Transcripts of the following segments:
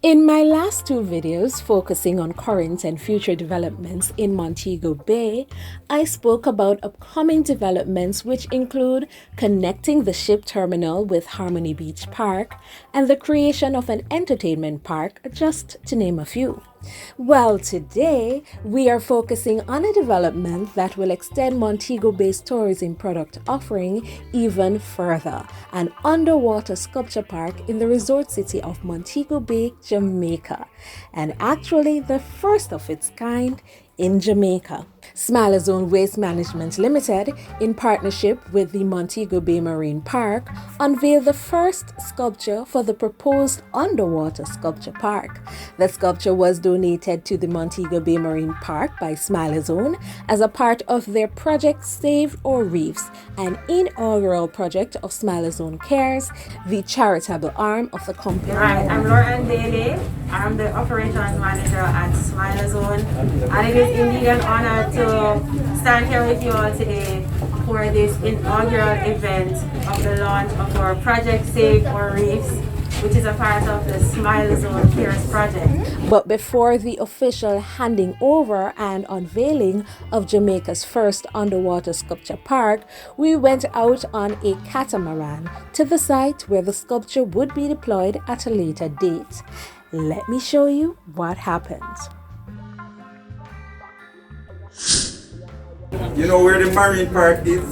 In my last two videos focusing on current and future developments in Montego Bay, I spoke about upcoming developments which include connecting the ship terminal with Harmony Beach Park and the creation of an entertainment park, just to name a few. Well, today we are focusing on a development that will extend Montego Bay's tourism product offering even further, an underwater sculpture park in the resort city of Montego Bay, Jamaica, and actually the first of its kind in Jamaica. Smilozone Waste Management Limited, in partnership with the Montego Bay Marine Park, unveiled the first sculpture for the proposed underwater sculpture park. The sculpture was donated to the Montego Bay Marine Park by Smilozone as a part of their project Save Our Reefs, an inaugural project of Smilozone CAYMAN'S, the charitable arm of the company. Right, I'm Lauren Daly. I'm the operations manager at Smilozone, and it is indeed an honor to stand here with you all today for this inaugural event of the launch of our project Save Our Reefs, which is a part of the Smilozone CARES project. But before the official handing over and unveiling of Jamaica's first underwater sculpture park, we went out on a catamaran to the site where the sculpture would be deployed at a later date. Let me show you what happened. You know where the marine park is?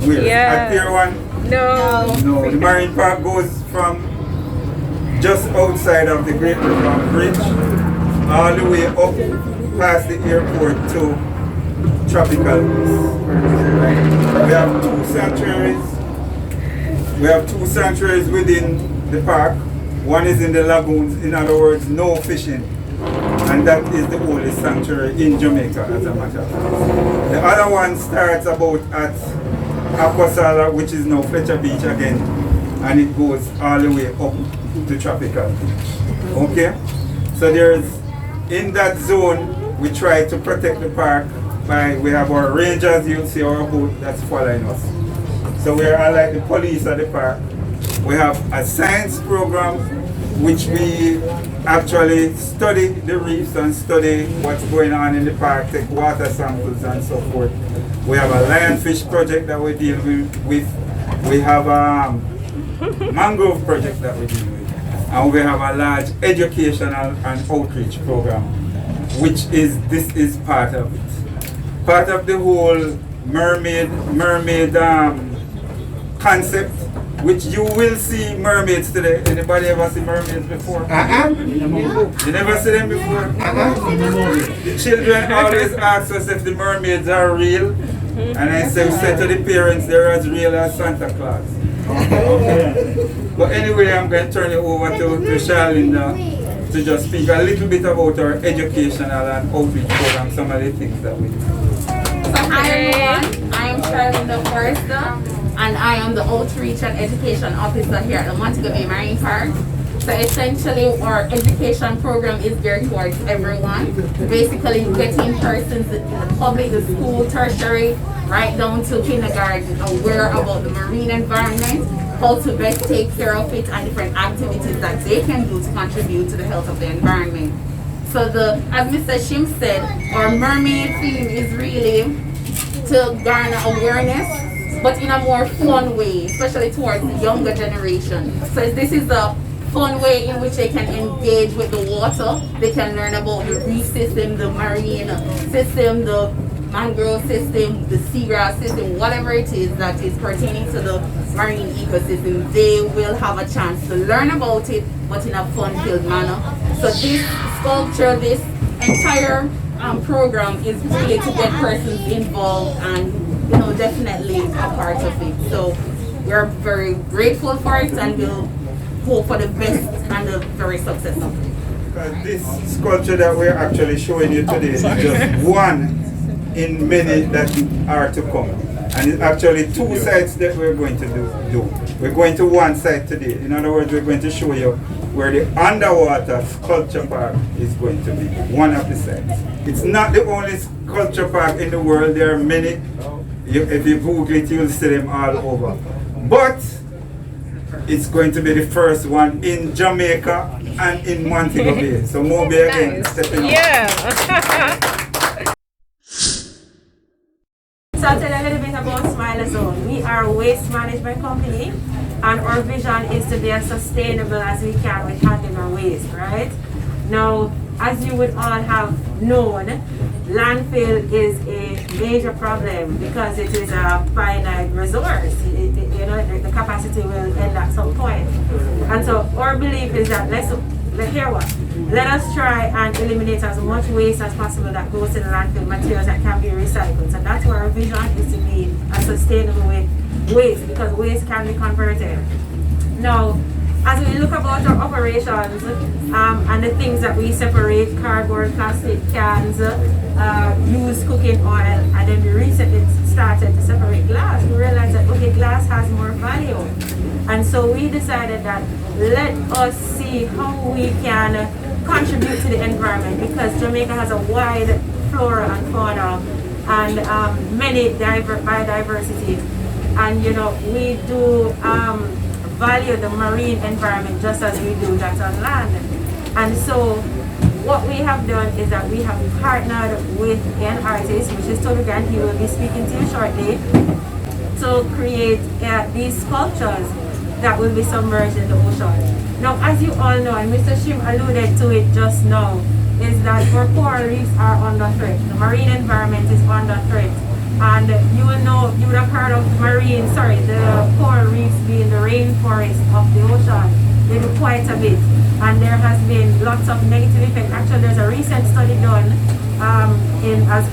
Where? Yeah. At Pier 1? No. No, the marine park goes from just outside of the Great River Bridge all the way up past the airport to Tropical. We have two sanctuaries within the park. One is in the lagoons, in other words, no fishing. And that is the oldest sanctuary in Jamaica, as a matter of fact. The other one starts about at Aquasala, which is now Fletcher Beach again, and it goes all the way up to Tropical Beach. Okay? So in that zone, we try to protect the park we have our rangers, you'll see our boat that's following us. So we are like the police at the park. We have a science program which we actually study the reefs and study what's going on in the park, take water samples and so forth. We have a lionfish project that we deal with. We have a mangrove project that we deal with. And we have a large educational and outreach program, this is part of it. Part of the whole mermaid concept, which you will see mermaids today. Anybody ever see mermaids before? You never see them before? The children always ask us if the mermaids are real, and I say to the parents they're as real as Santa Claus. Okay. But anyway, I'm going to turn it over to Charlene to just speak a little bit about our educational and outreach program, some of the things that we do. So hi everyone, I am Charlene Forrester, and I am the Outreach and Education Officer here at the Montego Bay Marine Park. So essentially our education program is geared towards everyone, basically getting persons in the public, the school, tertiary, right down to kindergarten aware about the marine environment, how to best take care of it, and different activities that they can do to contribute to the health of the environment. So as Mr. Shim said, our mermaid theme is really to garner awareness, but in a more fun way, especially towards the younger generation. So this is a fun way in which they can engage with the water. They can learn about the reef system, the marine system, the mangrove system, the seagrass system, whatever it is that is pertaining to the marine ecosystem. They will have a chance to learn about it, but in a fun-filled manner. So this sculpture, this entire program is really to get persons involved and definitely a part of it. So we're very grateful for it, and we'll hope for the best and the very successful. This sculpture that we're actually showing you today is just one in many that are to come. And it's actually two sites that we're going to do. We're going to one site today. In other words, we're going to show you where the underwater sculpture park is going to be, one of the sites. It's not the only sculpture park in the world. There are many. If you Google it, you'll see them all over. But it's going to be the first one in Jamaica and in Montego Bay. So MoBay again stepping up. Yeah. So I'll tell you a little bit about Smilozone. We are a waste management company, and our vision is to be as sustainable as we can with handling our waste, right? Now, as you would all have known, landfill is a major problem because it is a finite resource. You know, the capacity will end at some point. And so our belief is that let us try and eliminate as much waste as possible that goes in landfill, materials that can be recycled. So that's where our vision is to be a sustainable waste, because waste can be converted. Now, as we look about our operations and the things that we separate, cardboard, plastic, cans, used cooking oil, and then we recently started to separate glass, we realized that, okay, glass has more value. And so we decided that let us see how we can contribute to the environment, because Jamaica has a wide flora and fauna and many biodiversity. And you know, we do value the marine environment just as we do that on land. And so what we have done is that we have partnered with an artist, which is Toby Grant. He will be speaking to you shortly, to create these sculptures that will be submerged in the ocean. Now, as you all know, and Mr. Shim alluded to it just now, is that our coral reefs are under threat. The marine environment is under threat. And you will know, you would have heard of the coral reefs being the rainforest of the ocean. They do quite a bit. And there has been lots of negative effects. Actually, there's a recent study done as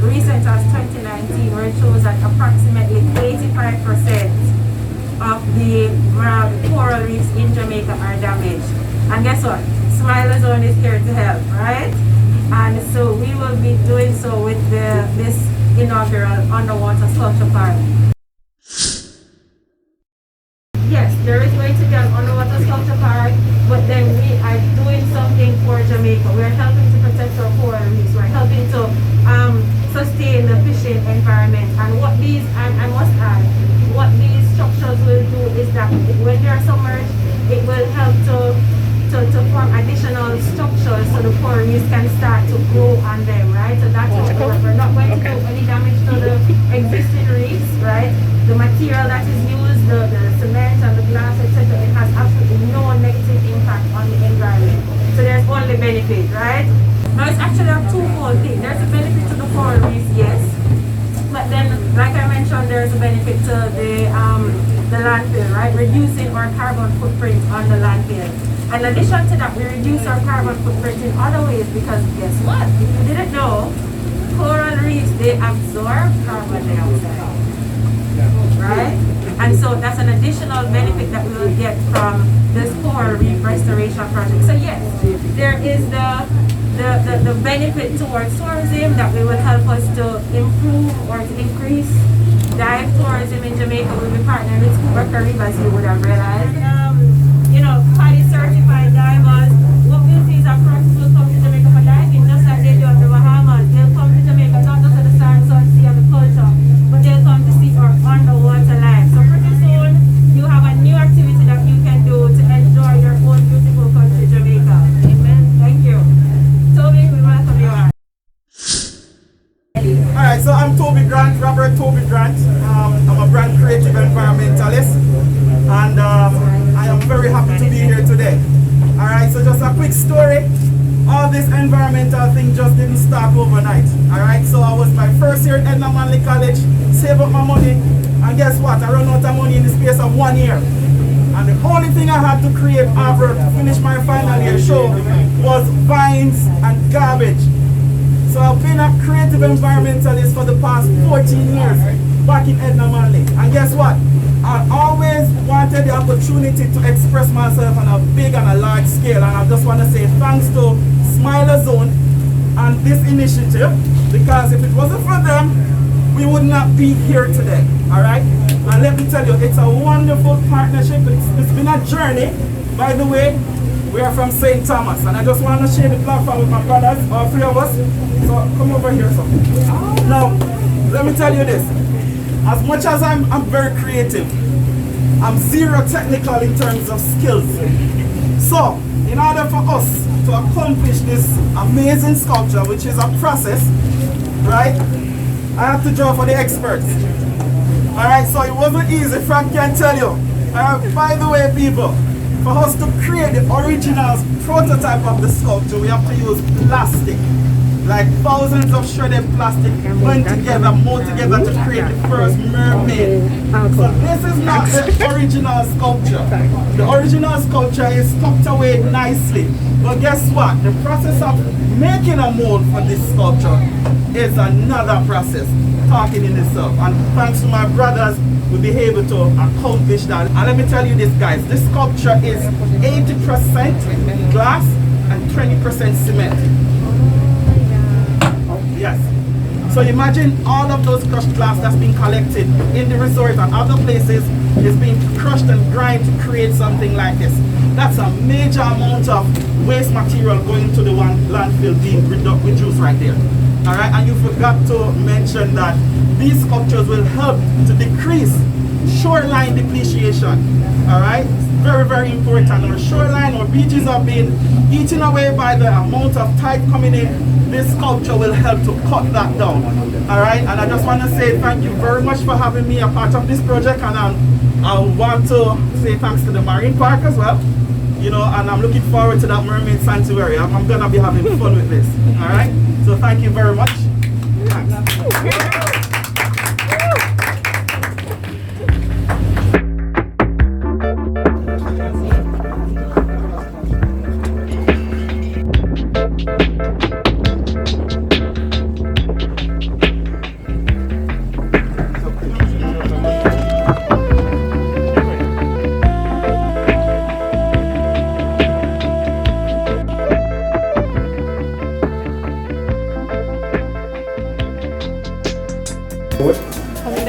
recent as 2019 where it shows that approximately 85% of the coral reefs in Jamaica are damaged. And guess what? Smilozone is here to help, right? And so we will be doing so with this inaugural underwater sculpture park. Yes, there is going to be an underwater sculpture park, but then we are doing something for Jamaica. We're helping to protect our coral reefs. We're helping to sustain the fishing environment. And what these, and I must add, what these structures will do is that when they're submerged, it will help to form additional structures so the coral reefs can start to grow on them, right? So that's what we're not going to do any damage to the existing reefs, right? The material that is used, the cement and the glass, etc., it has absolutely no negative impact on the environment. So there's only benefit, right? Now it's actually a twofold thing. There's a benefit to the coral reefs, yes. But then, like I mentioned, there's a benefit to the landfill, right? Reducing our carbon footprint on the landfill. In addition to that, we reduce our carbon footprint in other ways, because guess what? If you didn't know, coral reefs, they absorb carbon dioxide, right? And so that's an additional benefit that we will get from this coral reef restoration project. So yes, there is the benefit towards tourism that we will help us to improve or to increase dive tourism in Jamaica. We'll be partnering with Scuba Reef, as you would have realized. You know, highly certified divers. What we'll see is our tourists will come to Jamaica for diving, just like they do at the Bahamas. They'll come to Jamaica not just for the sand, sun, sea, and the culture, but they'll come to see our underwater life. So pretty soon, you have a new activity that you can do to enjoy your own beautiful country, Jamaica. Amen. Thank you. Toby, we welcome you all. Alright, so I'm Toby Grant, Robert Toby Grant. I'm a brand creative environmentalist, and I am very happy to be here today. Alright, so just a quick story. All this environmental thing just didn't start overnight. Alright, so I was my first year at Edna Manley College, save up my money, and guess what? I ran out of money in the space of 1 year. And the only thing I had to create after to finish my final year show was vines and garbage. So I've been a creative environmentalist for the past 14 years back in Edna Manley. And guess what? I always wanted the opportunity to express myself on a big and a large scale. And I just want to say thanks to Smilozone and this initiative, because if it wasn't for them, we would not be here today. Alright? And let me tell you, it's a wonderful partnership. It's been a journey. By the way, we are from St. Thomas, and I just want to share the platform with my brothers, all three of us. So come over here, so. Now, let me tell you this. As much as I'm very creative, I'm zero technical in terms of skills. So, in order for us to accomplish this amazing sculpture, which is a process, right, I have to draw for the experts. Alright, so it wasn't easy, Frank can tell you. By the way, people, for us to create the original prototype of the sculpture, we have to use plastic. Like thousands of shredded plastic went together, molded together to create the first mermaid. So this is not the original sculpture. The original sculpture is tucked away nicely. But guess what? The process of making a mold for this sculpture is another process, talking in itself. And thanks to my brothers, we'll be able to accomplish that. And let me tell you this, guys, this sculpture is 80% glass and 20% cement. Yes. So imagine all of those crushed glass that's been collected in the resort and other places is being crushed and grind to create something like this. That's a major amount of waste material going to the one landfill being reduced right there. All right, and you forgot to mention that these sculptures will help to decrease shoreline depreciation. All right, very, very important. Our shoreline or beaches are being eaten away by the amount of tide coming in. This sculpture will help to cut that down. All right, and I just want to say thank you very much for having me a part of this project, and I want to say thanks to the Marine Park as well. You know, and I'm looking forward to that mermaid sanctuary. I'm gonna be having fun with this. All right, so thank you very much. Thanks.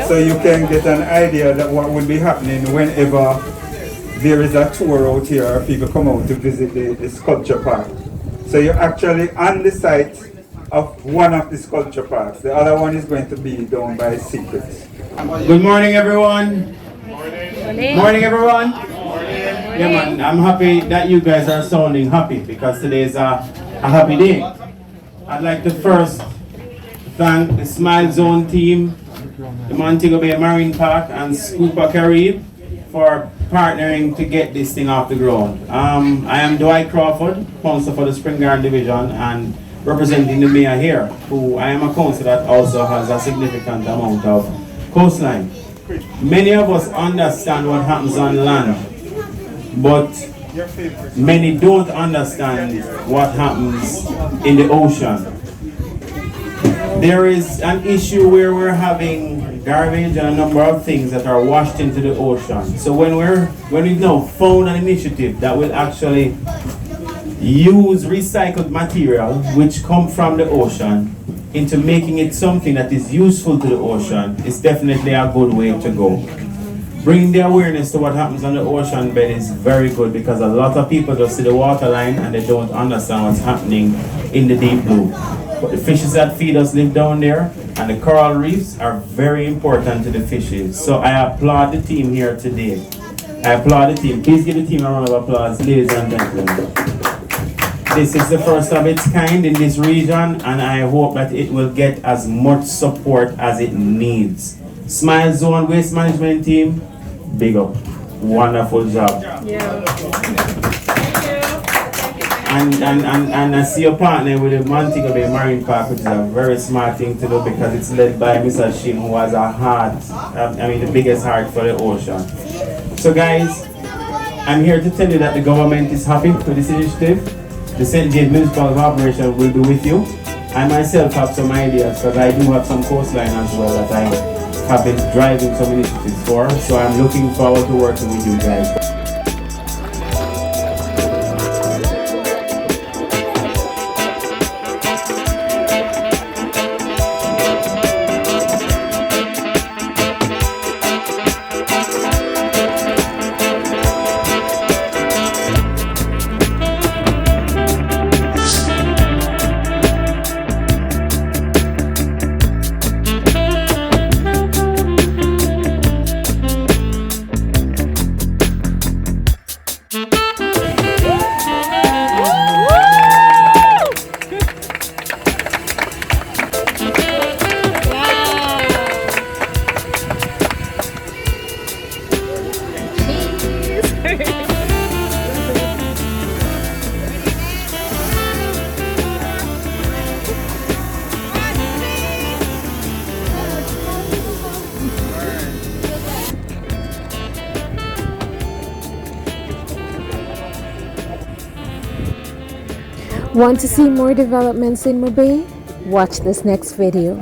So you can get an idea that what will be happening whenever there is a tour out here or people come out to visit the sculpture park. So you're actually on the site of one of the sculpture parks. The other one is going to be down by Secrets. Good morning, everyone. Morning, everyone. Yeah, man, I'm happy that you guys are sounding happy because today is a happy day. I'd like to first thank the Smilozone team, the Montego Bay Marine Park and Scuba Reef for partnering to get this thing off the ground. I am Dwight Crawford, councillor for the Spring Garden Division and representing the mayor here, who I am a councillor that also has a significant amount of coastline. Many of us understand what happens on land, but many don't understand what happens in the ocean. There is an issue where we're having garbage and a number of things that are washed into the ocean. So when we've now found an initiative that will actually use recycled material which come from the ocean into making it something that is useful to the ocean, is definitely a good way to go. Bringing the awareness to what happens on the ocean bed is very good because a lot of people just see the waterline and they don't understand what's happening in the deep blue. But the fishes that feed us live down there, and the coral reefs are very important to the fishes. So I applaud the team here today. I applaud the team. Please give the team a round of applause, ladies and gentlemen. This is the first of its kind in this region, and I hope that it will get as much support as it needs. Smilozone Waste Management team, big up. Wonderful job. And I see your partner with the Montego Bay Marine Park, which is a very smart thing to do because it's led by Mr. Shim, who has a heart, the biggest heart for the ocean. So guys, I'm here to tell you that the government is happy with this initiative. The St. James Municipal Corporation will be with you. I myself have some ideas because I do have some coastline as well that I have been driving some initiatives for. So I'm looking forward to working with you guys. Want to see more developments in MoBay? Watch this next video.